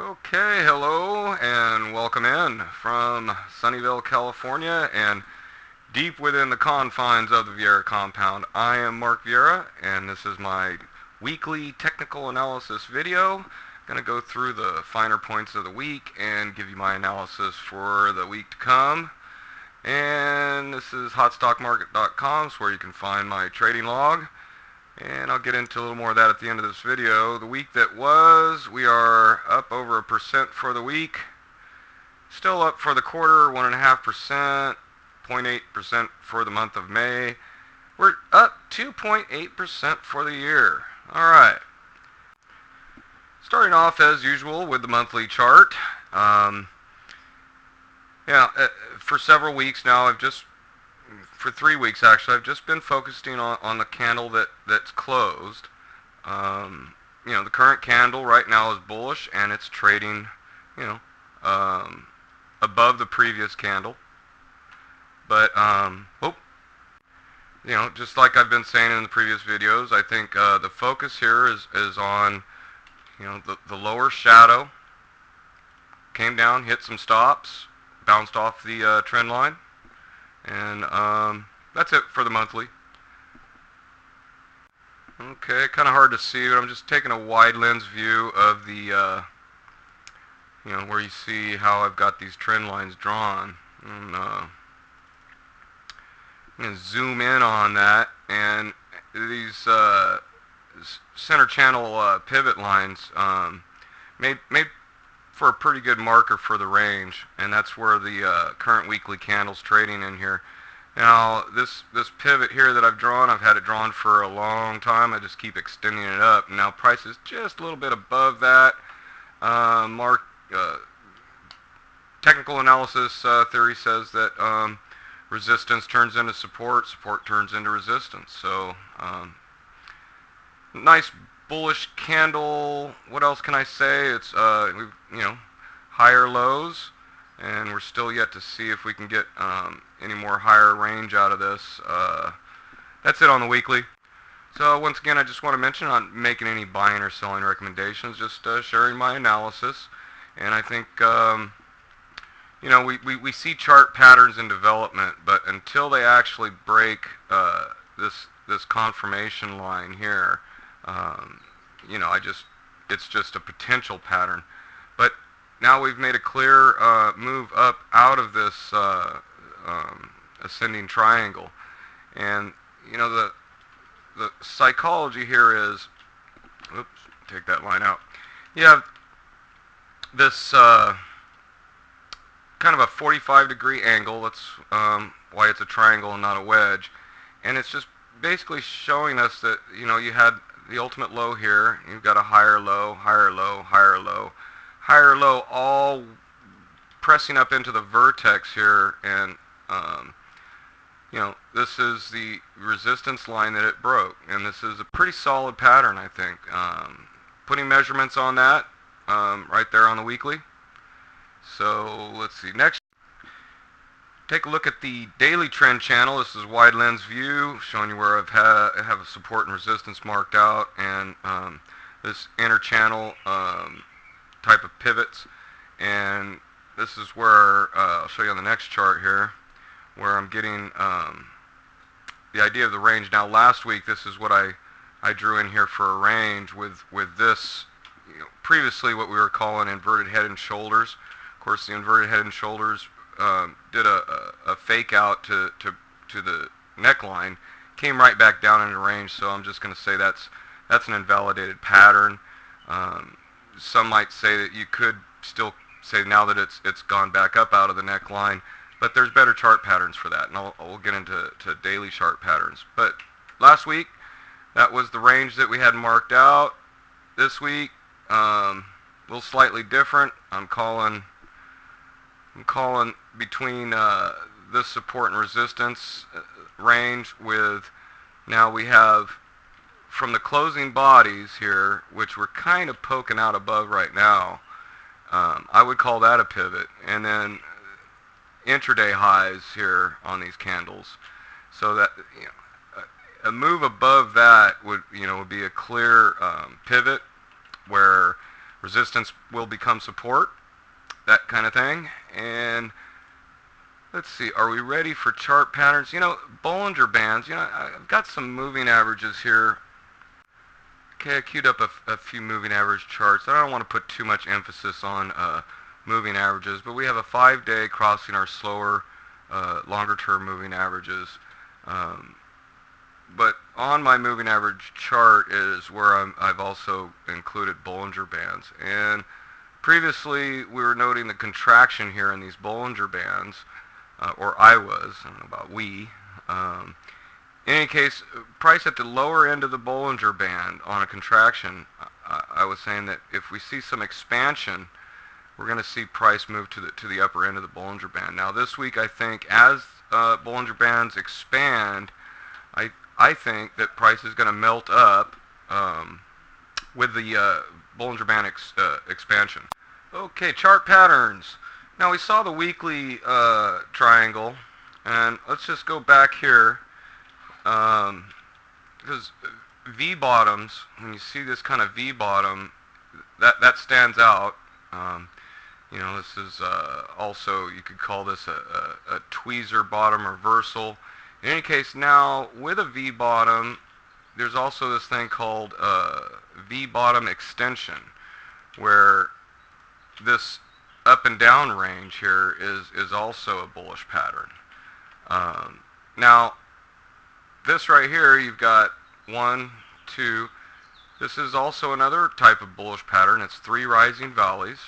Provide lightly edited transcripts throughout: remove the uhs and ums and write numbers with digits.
Okay, hello and welcome in from Sunnyvale, California, and deep within the confines of the Vierra compound. I am Mark Vierra, and this is my weekly technical analysis video. I'm going to go through the finer points of the week and give you my analysis for the week to come. And this is HotStockMarket.com, so where you can find my trading log. And I'll get into a little more of that at the end of this video. The week that was, we are up over 1% for the week. Still up for the quarter, 1.5%, 0.8% for the month of May. We're up 2.8% for the year. Alright. Starting off as usual with the monthly chart. For several weeks now, for 3 weeks actually, I've just been focusing on the candle that's closed. The current candle right now is bullish, and it's trading, above the previous candle. But, just like I've been saying in the previous videos, I think the focus here is on, the lower shadow. Came down, hit some stops, bounced off the trend line. And that's it for the monthly. Okay, kind of hard to see, but I'm just taking a wide lens view of the, where you see how I've got these trend lines drawn. And, I'm going to zoom in on that, and these center channel pivot lines made for a pretty good marker for the range, and that's where the current weekly candle's trading in here. Now this pivot here that I've drawn, I've had it drawn for a long time. I just keep extending it up. Now price is just a little bit above that. Technical analysis theory says that resistance turns into support, support turns into resistance. So nice bullish candle. What else can I say? It's higher lows, and we're still yet to see if we can get any more higher range out of this. That's it on the weekly. So once again, I just want to mention, I'm not making any buying or selling recommendations, just sharing my analysis. And I think we see chart patterns in development, but until they actually break this confirmation line here, it's just a potential pattern. But now we've made a clear move up out of this ascending triangle, and the psychology here is, oops, take that line out. You have this kind of a 45-degree angle. That's why it's a triangle and not a wedge, and it's just basically showing us that you had the ultimate low here. You've got a higher low, higher low, higher low, higher low, all pressing up into the vertex here, and this is the resistance line that it broke, and this is a pretty solid pattern, I think. Putting measurements on that right there on the weekly. So let's see, next take a look at the daily trend channel. This is wide lens view, showing you where I have a support and resistance marked out, and this inner channel type of pivots. And this is where I'll show you on the next chart here, where I'm getting the idea of the range. Now last week, this is what I drew in here for a range with this, previously what we were calling inverted head and shoulders. Of course, the inverted head and shoulders did a fake out to the neckline, came right back down into range. So I'm just going to say that's an invalidated pattern. Some might say that you could still say now that it's gone back up out of the neckline, but there's better chart patterns for that, and we'll get into daily chart patterns. But last week, that was the range that we had marked out. This week, a little slightly different. I'm calling between this support and resistance range with, now we have from the closing bodies here, which we're kind of poking out above right now. I would call that a pivot, and then intraday highs here on these candles. So that a move above that would be a clear pivot, where resistance will become support, that kind of thing. And let's see, are we ready for chart patterns? Bollinger Bands, I've got some moving averages here. Okay, I queued up a few moving average charts. I don't want to put too much emphasis on moving averages, but we have a 5-day crossing our slower, longer term moving averages. But on my moving average chart is where I've also included Bollinger Bands. And previously we were noting the contraction here in these Bollinger Bands, or I don't know about we. In any case, price at the lower end of the Bollinger Band on a contraction, I was saying that if we see some expansion, we're going to see price move to the upper end of the Bollinger Band. Now this week, I think as Bollinger Bands expand, I think that price is going to melt up with the Bollinger Band expansion. Okay, chart patterns. Now we saw the weekly triangle, and let's just go back here, because V bottoms, when you see this kind of V bottom, that stands out. This is also, you could call this a tweezer bottom reversal. In any case, now with a V bottom, there's also this thing called V bottom extension, where this up and down range here is also a bullish pattern. Now, this right here, you've got 1, 2. This is also another type of bullish pattern. It's 3 rising valleys.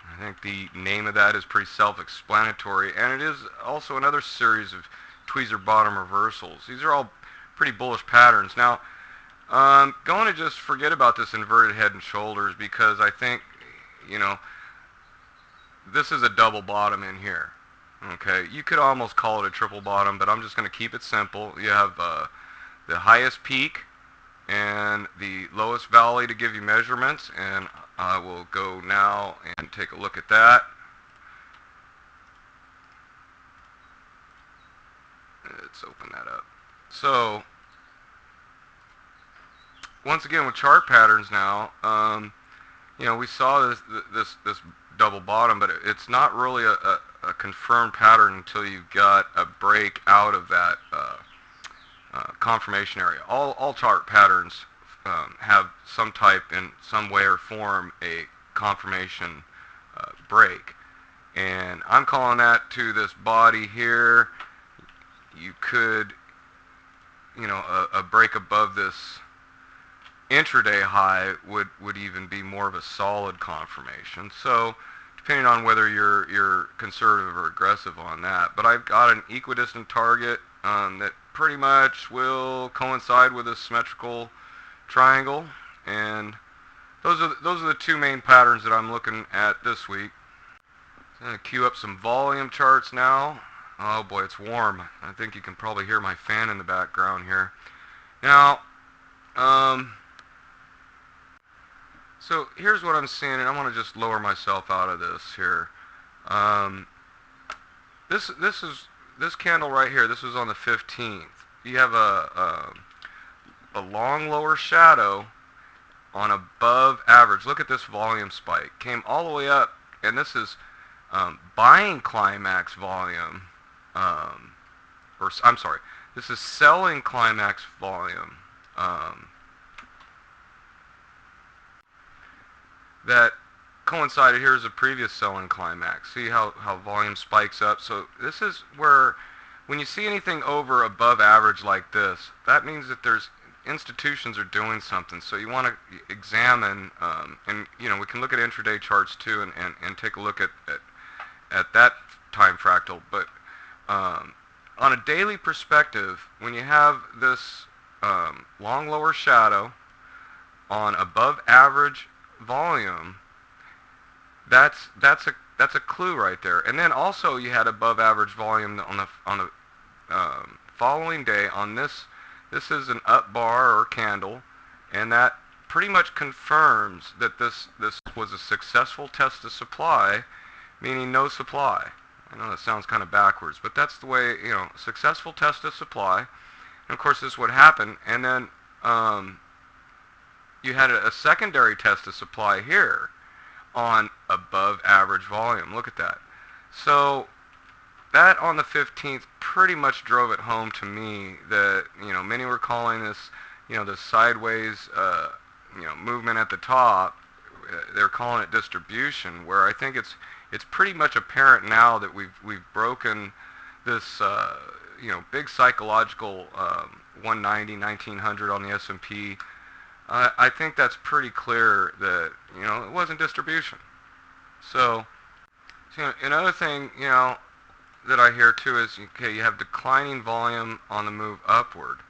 I think the name of that is pretty self-explanatory, and it is also another series of tweezer bottom reversals. These are all pretty bullish patterns. Now, I'm going to just forget about this inverted head and shoulders, because I think, this is a double bottom in here. Okay, you could almost call it a triple bottom, but I'm just going to keep it simple. You have the highest peak and the lowest valley to give you measurements, and I will go now and take a look at that. Let's open that up. So once again with chart patterns now, we saw this double bottom, but it's not really a confirmed pattern until you've got a break out of that confirmation area. All chart patterns have some type, in some way or form, a confirmation break, and I'm calling that to this body here. You could, a break above this intraday high would even be more of a solid confirmation. So depending on whether you're conservative or aggressive on that. But I've got an equidistant target that pretty much will coincide with a symmetrical triangle, and those are the 2 main patterns that I'm looking at this week. I'm going to queue up some volume charts now. Oh boy, it's warm. I think you can probably hear my fan in the background here. Now, so here's what I'm seeing, and I want to just lower myself out of this here. This candle right here. This was on the 15th. You have a long lower shadow on above average. Look at this volume spike. Came all the way up, and this is buying climax volume. I'm sorry. This is selling climax volume. That coincided here is a previous selling climax. See how volume spikes up? So this is where, when you see anything over above average like this, that means that there's institutions are doing something. So you want to examine, and we can look at intraday charts too, and take a look at that time fractal. But on a daily perspective, when you have this long lower shadow on above average volume, that's a clue right there. And then also you had above average volume on the following day on this. This is an up bar or candle, and that pretty much confirms that this was a successful test of supply, meaning no supply. I know that sounds kind of backwards, but that's the way, successful test of supply. And of course this is what happened. And then you had a secondary test of supply here, on above average volume. Look at that. So that on the 15th pretty much drove it home to me that, many were calling this, this sideways, movement at the top. They're calling it distribution, where I think it's pretty much apparent now that we've broken this, big psychological 190, 1900 on the S&P. I think that's pretty clear that, it wasn't distribution. So, another thing, that I hear too is, okay, you have declining volume on the move upward,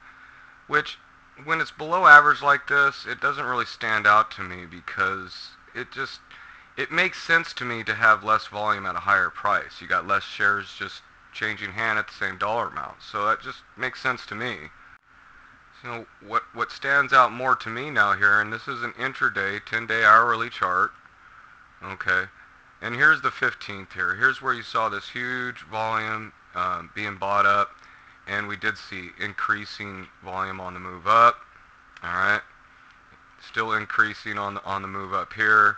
which when it's below average like this, it doesn't really stand out to me because it makes sense to me to have less volume at a higher price. You got less shares just changing hand at the same dollar amount. So that just makes sense to me. So what stands out more to me now here, and this is an intraday 10-day hourly chart, okay, and here's the 15th here. Here's where you saw this huge volume being bought up, and we did see increasing volume on the move up. All right, still increasing on the move up here,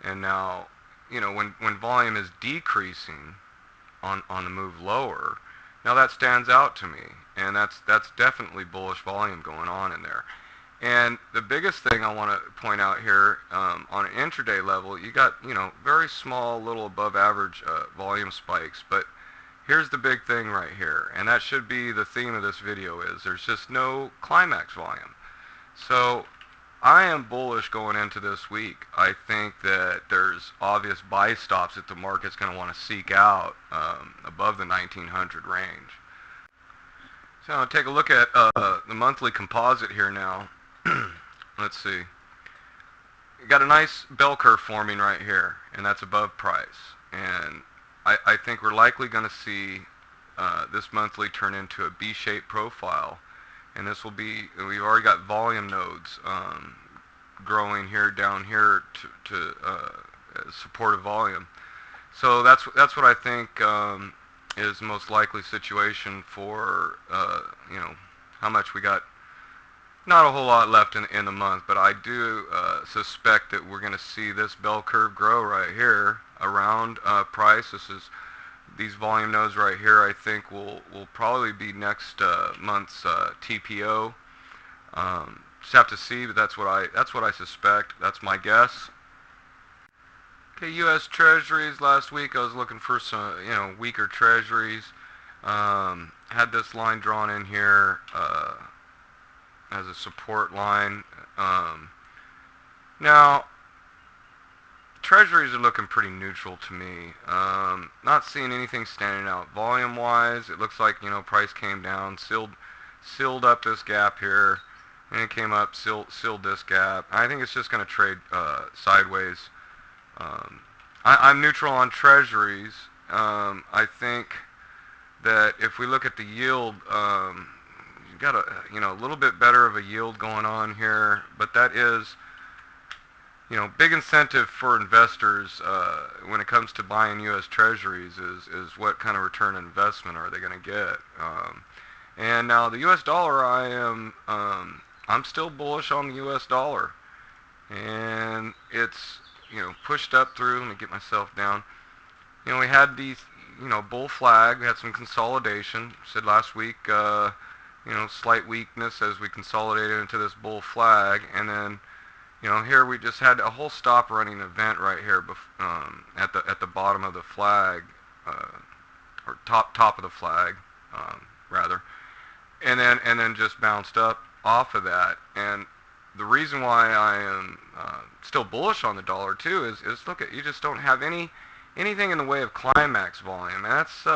and now, when volume is decreasing on the move lower, now that stands out to me, and that's definitely bullish volume going on in there. And the biggest thing I want to point out here, on an intraday level, you got, very small, little above average volume spikes, but here's the big thing right here, and that should be the theme of this video, is there's just no climax volume. So I am bullish going into this week. I think that there's obvious buy stops that the market's going to want to seek out above the 1900 range. So I'll take a look at the monthly composite here now. Let's see. You got a nice bell curve forming right here, and that's above price. And I think we're likely going to see this monthly turn into a B-shaped profile. And this will be, we've already got volume nodes growing here, down here to support a volume. So that's what I think is the most likely situation for, how much we got. Not a whole lot left in the month, but I do suspect that we're going to see this bell curve grow right here around price. These volume nodes right here, I think will probably be next month's TPO. Just have to see, but that's what I suspect. That's my guess. Okay, U.S. Treasuries last week. I was looking for some weaker Treasuries. Had this line drawn in here as a support line. Now, Treasuries are looking pretty neutral to me. Not seeing anything standing out volume-wise. It looks like, price came down, sealed up this gap here, and it came up, sealed this gap. I think it's just going to trade sideways. I'm neutral on Treasuries. I think that if we look at the yield, you've got a little bit better of a yield going on here, but that is, big incentive for investors when it comes to buying U.S. Treasuries is what kind of return on investment are they going to get. And now the U.S. dollar, I'm still bullish on the U.S. dollar, and it's pushed up through. Let me get myself down. We had these bull flag. We had some consolidation. Said last week, slight weakness as we consolidated into this bull flag, and then here we just had a whole stop running event right here at the bottom of the flag, or top of the flag, rather, and then just bounced up off of that. And the reason why I am still bullish on the dollar too is look at, you just don't have anything in the way of climax volume. And that's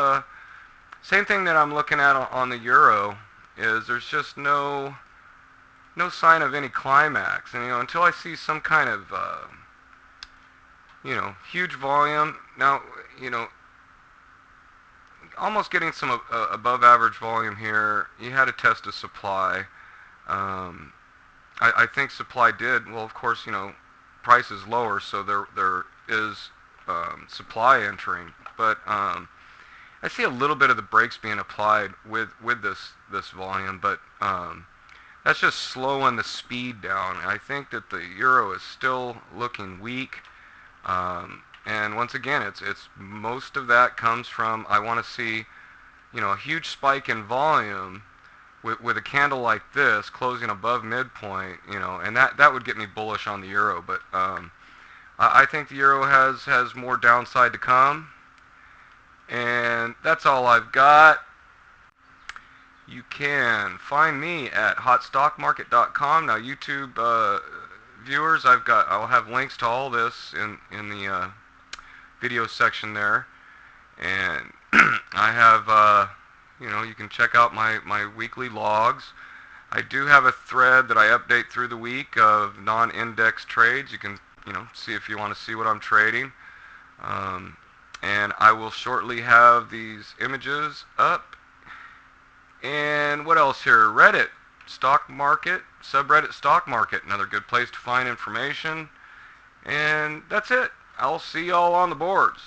same thing that I'm looking at on the euro, is there's just no sign of any climax. And until I see some kind of huge volume, now almost getting some above average volume here, you had to test a supply. I think supply did well. Of course, price is lower, so there is supply entering, but I see a little bit of the brakes being applied with this volume, but that's just slowing the speed down. I think that the euro is still looking weak. And once again, it's most of that comes from I want to see, a huge spike in volume with a candle like this closing above midpoint, and that would get me bullish on the euro. But I think the euro has more downside to come, and that's all I've got. You can find me at HotStockMarket.com. Now, YouTube viewers, I'll have links to all this in the video section there, and I have you can check out my weekly logs. I do have a thread that I update through the week of non-index trades. You can see if you want to see what I'm trading. And I will shortly have these images up. And what else here? Reddit, Stock Market, subreddit Stock Market, another good place to find information. And that's it. I'll see y'all on the boards.